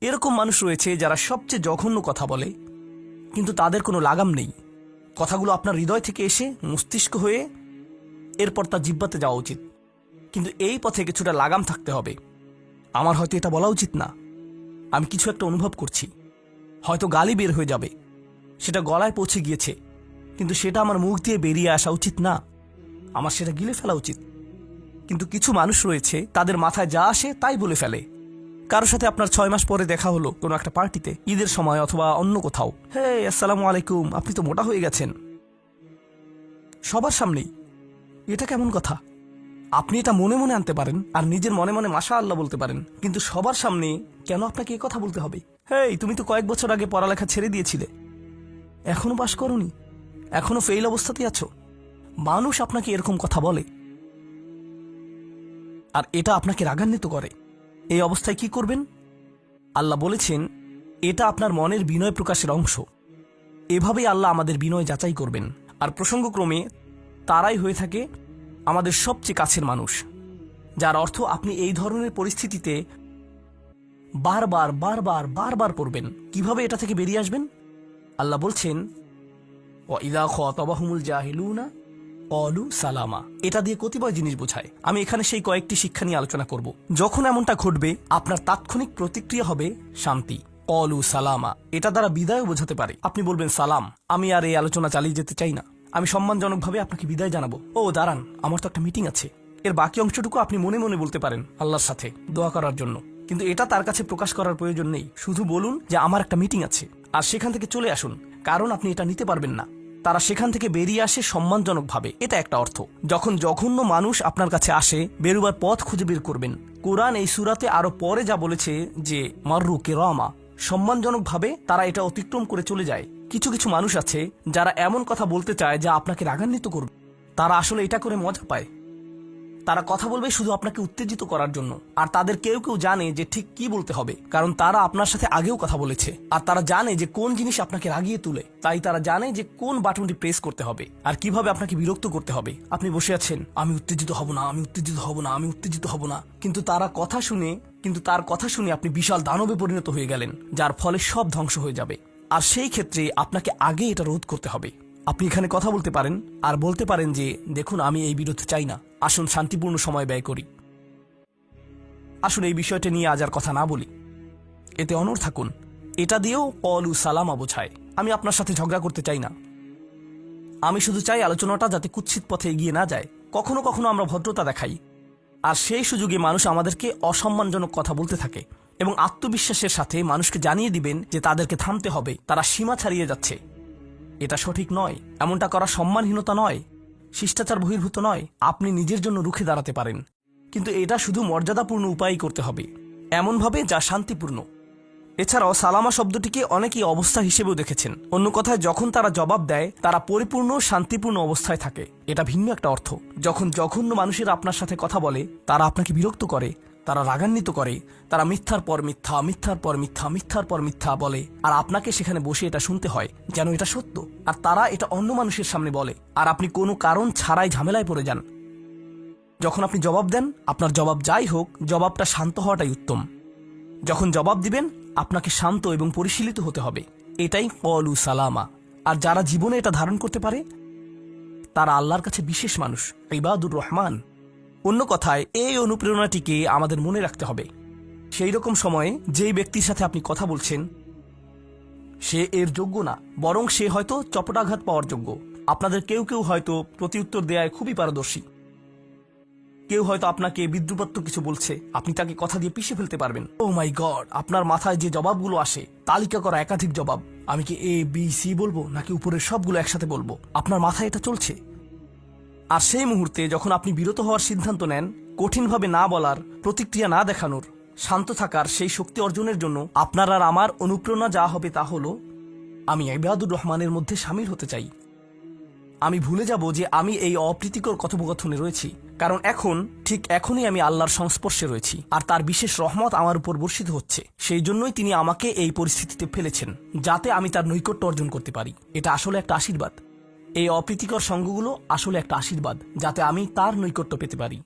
এরকম মানুষ রয়েছে যারা সবচেয়ে জঘন্য কথা বলে, কিন্তু তাদের কোনো লাগাম নেই। কথাগুলো আপনার হৃদয় থেকে এসে মস্তিষ্ক হয়ে এরপর তার জিহ্বাতে যাওয়া উচিত, কিন্তু এই পথে কিছুটা লাগাম থাকতে হবে। আমার হয়তো এটা বলা উচিত না, আমি কিছু একটা অনুভব করছি, হয়তো গালি বের হয়ে যাবে, সেটা গলায় পৌঁছে গিয়েছে, কিন্তু সেটা আমার মুখ দিয়ে বেরিয়ে আসা উচিত না, আমার সেটা গিলে ফেলা উচিত। কিন্তু কিছু মানুষ রয়েছে, তাদের মাথায় যা আসে তাই বলে ফেলে। কারোর সাথে আপনার 6 মাস পরে দেখা হলো কোনো একটা পার্টিতে, ঈদের সময় অথবা অন্য কোথাও, হে আসসালামু আলাইকুম, আপনি তো মোটা হয়ে গেছেন, সবার সামনেই। এটা কেমন কথা? আপনি এটা মনে মনে আনতে পারেন আর নিজের মনে মনে মাশা আল্লাহ বলতে পারেন, কিন্তু সবার সামনে কেন আপনাকে এই কথা বলতে হবে? হেই, তুমি তো কয়েক বছর আগে পড়ালেখা ছেড়ে দিয়েছিলে, এখনো পাশ করনি, এখনো ফেল অবস্থাতেই আছো। মানুষ আপনাকে এরকম কথা বলে আর এটা আপনাকে রাগান্বিত করে। এই অবস্থায় কি করবেন? আল্লাহ বলেছেন এটা আপনার মনের বিনয় প্রকাশের অংশ। এভাবেই আল্লাহ আমাদের বিনয় যাচাই করবেন। আর প্রসঙ্গক্রমে তারাই হয়ে থাকে আমাদের সবচেয়ে কাছের মানুষ, যার অর্থ আপনি এই ধরনের পরিস্থিতিতে বারবার বারবার বারবার পড়বেন। কিভাবে এটা থেকে বেরিয়ে আসবেন? আল্লাহ বলছেন ওয়াইদা খাতাবাহুমুল জাহিলুনা ক্বালু সালামা। এটা দিয়ে কতিপয় জিনিস বোঝায়। আমি এখানে সেই কয়েকটি শিক্ষা নিয়ে আলোচনা করব। যখন এমনটা ঘটবে, আপনার তাৎক্ষণিক প্রতিক্রিয়া হবে শান্তি, ক্বালু সালামা। এটা দ্বারা বিদায় বোঝাতে পারে। আপনি বলবেন সালাম, আমি আর এই আলোচনা চালিয়ে যেতে চাই না, আমি সম্মানজনকভাবে আপনাকে বিদায় জানাবো। ও দাঁড়ান, আমার তো একটা মিটিং আছে। এর বাকি অংশটুকু আপনি মনে মনে বলতে পারেন আল্লাহর সাথে দোয়া করার জন্য, কিন্তু এটা তার কাছে প্রকাশ করার প্রয়োজন নেই। শুধু বলুন যে আমার একটা মিটিং আছে, আর সেখান থেকে চলে আসুন, কারণ আপনি এটা নিতে পারবেন না। তারা সেখান থেকে বেরিয়ে আসে সম্মানজনকভাবে, এটা একটা অর্থ। যখন জঘন্য মানুষ আপনার কাছে আসে, বেরোবার পথ খুঁজে বের করবেন। কোরআন এই সূরাতে আরো পরে যা বলেছে যে মাররু কিরামা, সম্মানজনকভাবে তারা এটা অতিক্রম করে চলে যায়। কিছু কিছু মানুষ আছে যারা এমন কথা বলতে চায় যা আপনাকে রাগান্বিত করবে। তারা আসলে এটা করে মজা পায়। তারা কথা বলবে শুধু আপনাকে উত্তেজিত করার জন্য, আর তাদের কেউ কেউ জানে যে ঠিক কি বলতে হবে, কারণ তারা আপনার সাথে আগেও কথা বলেছে। আর তারা জানে যে কোন জিনিস আপনাকে রাগিয়ে তুলে, তাই তারা জানে যে কোন বাটনটি প্রেস করতে হবে আর কিভাবে আপনাকে বিরক্ত করতে হবে। আপনি বসে আছেন, আমি উত্তেজিত হব না, আমি উত্তেজিত হব না, আমি উত্তেজিত হব না, কিন্তু তার কথা শুনে আপনি বিশাল দানবে পরিণত হয়ে গেলেন, যার ফলে সব ধ্বংস হয়ে যাবে। আর সেই ক্ষেত্রে আপনাকে আগে এটা রোধ করতে হবে। আপনি এখানে কথা বলতে পারেন আর বলতে পারেন যে দেখুন, আমি এই বিরোধ চাই না, আসুন শান্তিপূর্ণ সময় ব্যয় করি, আসুন এই বিষয়টা নিয়ে আজ আর কথা না বলি, এতে অনড় থাকুন। এটা দিয়েও ক্বালু সালামা বোঝায় আমি আপনার সাথে ঝগড়া করতে চাই না, আমি শুধু চাই আলোচনাটা যাতে কুৎসিত পথে এগিয়ে না যায়। কখনো কখনো আমরা ভদ্রতা দেখাই, আর সেই সুযোগে মানুষ আমাদেরকে অসম্মানজনক কথা বলতে থাকে, এবং আত্মবিশ্বাসের সাথে মানুষকে জানিয়ে দিবেন যে তাদেরকে থামতে হবে, তারা সীমা ছাড়িয়ে যাচ্ছে। এটা সঠিক নয়, এমনটা করা সম্মানহীনতা নয়, শিষ্টাচার বহির্ভূত নয়। আপনি নিজের জন্য রুখে দাঁড়াতে পারেন, কিন্তু এটা শুধু মর্যাদাপূর্ণ উপায়ই করতে হবে, এমনভাবে যা শান্তিপূর্ণ। এছাড়াও সালামা শব্দটিকে অনেকেই অবস্থা হিসেবেও দেখেছেন। অন্য কথায়, যখন তারা জবাব দেয় তারা পরিপূর্ণ শান্তিপূর্ণ অবস্থায় থাকে, এটা ভিন্ন একটা অর্থ। যখন জঘন্য মানুষের আপনার সাথে কথা বলে, তারা আপনাকে বিরক্ত করে, তারা রাগান্বিত করে, তারা মিথ্যার পর মিথ্যা, মিথ্যার পর মিথ্যা, মিথ্যার পর মিথ্যা বলে, আর আপনাকে সেখানে বসে এটা শুনতে হয় যেন এটা সত্য। আর তারা এটা অন্য মানুষের সামনে বলে, আর আপনি কোনো কারণ ছাড়াই ঝামেলায় পড়ে যান। যখন আপনি জবাব দেন, আপনার জবাব যাই হোক, জবাবটা শান্ত হওয়াটাই উত্তম। যখন জবাব দিবেন, আপনাকে শান্ত এবং পরিশীলিত হতে হবে। এটাই ক্বালু সালামা। আর যারা জীবনে এটা ধারণ করতে পারে, তারা আল্লাহর কাছে বিশেষ মানুষ, ইবাদুর রহমান। অন্য কথায়, এই অনুপ্রেরণাটিকে আমাদের মনে রাখতে হবে। সেই রকম সময়ে যেই ব্যক্তির সাথে আপনি কথা বলছেন সে এর যোগ্য না, বরং সে হয়তো চপটাঘাত পাওয়ার যোগ্য। আপনাদের কেউ কেউ হয়তো প্রতিউত্তর দেয়ায় খুবই পারদর্শী, কেউ হয়তো আপনাকে বিদ্রুপাত্মক কিছু বলছে, আপনি তাকে কথা দিয়ে পিষে ফেলতে পারবেন। ও মাই গড, আপনার মাথায় যে জবাবগুলো আসে, তালিকা করা একাধিক জবাব, আমি কি এ বি সি বলবো নাকি উপরের সবগুলো একসাথে বলবো, আপনার মাথায় এটা চলছে। আর সেই মুহূর্তে যখন আপনি বিরত হওয়ার সিদ্ধান্ত নেন, কঠিনভাবে না বলার, প্রতিক্রিয়া না দেখানোর, শান্ত থাকার সেই শক্তি অর্জনের জন্য আপনার আর আমার অনুপ্রেরণা যা হবে তা হলো, আমি ইবাদুর রহমানের মধ্যে শামিল হতে চাই। আমি ভুলে যাব যে আমি এই অপ্রীতিকর কথোপকথনে রয়েছি, কারণ এখনই আমি আল্লাহর সংস্পর্শে রয়েছি, আর তার বিশেষ রহমত আমার উপর বর্ষিত হচ্ছে। সেই জন্যই তিনি আমাকে এই পরিস্থিতিতে ফেলেছেন, যাতে আমি তার নৈকট্য অর্জন করতে পারি। এটা আসলে একটা আশীর্বাদ। এই অপ্রীতিকর সঙ্গগুলো আসলে একটা আশীর্বাদ, যাতে আমি তার নৈকট্য পেতে পারি।